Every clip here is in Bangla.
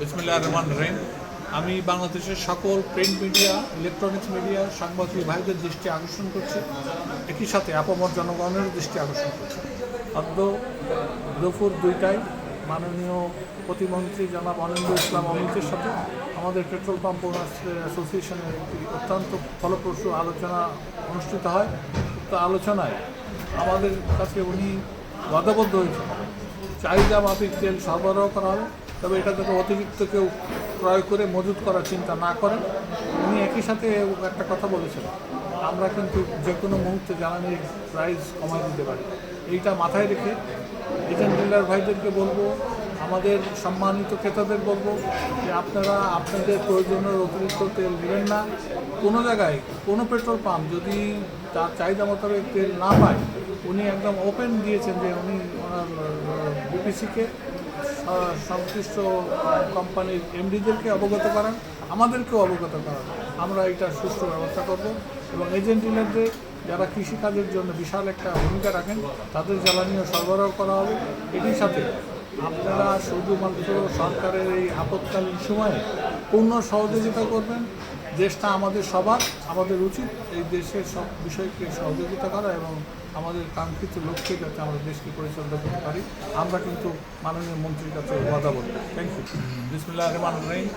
বিসমিল্লাহির রহমানির রহিম। আমি বাংলাদেশের সকল প্রিন্ট মিডিয়া, ইলেকট্রনিক্স মিডিয়া, সাংবাদিক ভাইদের দৃষ্টি আকর্ষণ করছি, একই সাথে আপামর জনগণের দৃষ্টি আকর্ষণ করছি। অদ্য দুপুর 2টায় মাননীয় প্রতিমন্ত্রী জনাব অনিন্দু ইসলাম অমিতের সাথে আমাদের পেট্রোল পাম্প ওনার্স অ্যাসোসিয়েশনের একটি অত্যন্ত ফলপ্রসূ আলোচনা অনুষ্ঠিত হয়। উক্ত আলোচনায় আমাদের কাছে উনি বাধাবদ্ধ হয়েছেন চাহিদা মাফিক তেল সরবরাহ করা হবে, তবে এটা যাতে অতিরিক্ত কেউ ক্রয় করে মজুত করার চিন্তা না করেন। উনি একই সাথে একটা কথা বলেছেন, আমরা কিন্তু যে কোনো মুহূর্তে জ্বালানির প্রাইস কমাই দিতে পারি। এইটা মাথায় রেখে এজেন্ট ডিলার ভাইদেরকে বলবো, আমাদের সম্মানিত ক্রেতাদের বলবো যে আপনারা আপনাদের প্রয়োজনের অতিরিক্ত তেল নেবেন না। কোনো জায়গায় কোনো পেট্রোল পাম্প যদি তার চাহিদা মোতাবেক তেল না পায়, উনি একদম ওপেন দিয়েছেন যে উনি ওনার বিপিসিকে সংশ্লিষ্ট কোম্পানির এমডিদেরকে অবগত করান, আমাদেরকেও অবগত করান। আমরা এটা সুষ্ঠু ব্যবস্থা করব এবং এজেন্ট ডিলারদের যারা কৃষিকাজের জন্য বিশাল একটা ভূমিকা রাখেন তাদের জ্বালানিও সরবরাহ করা হবে। এটির সাথে আপনারা শুধুমাত্র সরকারের এই আপৎকালীন সময়ে পূর্ণ সহযোগিতা করবেন। দেশটা আমাদের সবার, আমাদের উচিত এই দেশের সব বিষয়কে সহযোগিতা করা এবং আমাদের কাঙ্ক্ষিত লক্ষ্যে যাতে আমরা দেশকে পরিচালনা করতে পারি। আমরা কিন্তু মাননীয় মন্ত্রীর কাছে ওয়াদা বলব। Thank you. বিসমিল্লাহির রহমানির রহিম।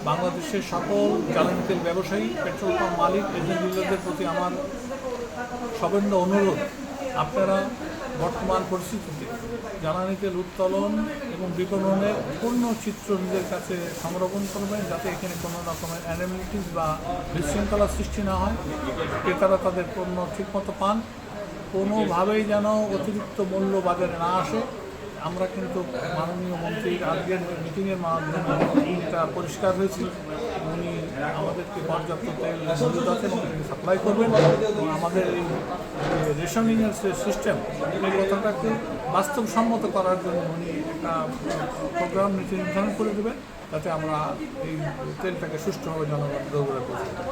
বাংলাদেশের সকল জ্বালানি তেল ব্যবসায়ী, পেট্রোল পাম্প মালিক, এজেন্ট ডিলারদের প্রতি আমার সবেন্দ্র অনুরোধ, আপনারা বর্তমান পরিস্থিতিতে জ্বালানি তেল উত্তোলন এবং বিপণনের পূর্ণ চিত্র নিজের কাছে সংরক্ষণ করবেন, যাতে এখানে কোনো রকমের অ্যানোমালিটিস বা বিশৃঙ্খলা সৃষ্টি না হয়, ক্রেতারা তাদের পণ্য ঠিকমতো পান, কোনোভাবেই যেন অতিরিক্ত মূল্য বাজারে না আসে। আমরা কিন্তু মাননীয় মন্ত্রীর আজকের মিটিংয়ের মাধ্যমে এটা পরিষ্কার হয়েছে, উনি আমাদেরকে পর্যাপ্ত তেল মজুদ আছে এবং সাপ্লাই করবেন এবং আমাদের এই রেশনিংয়ের যে সিস্টেম, এই কথাটাকে বাস্তবসম্মত করার জন্য উনি একটা প্রোগ্রাম নীতি নির্ধারণ করে দেবেন, যাতে আমরা এই তেলটাকে সুষ্ঠুভাবে জনগণ ব্যবহার করতে পারি।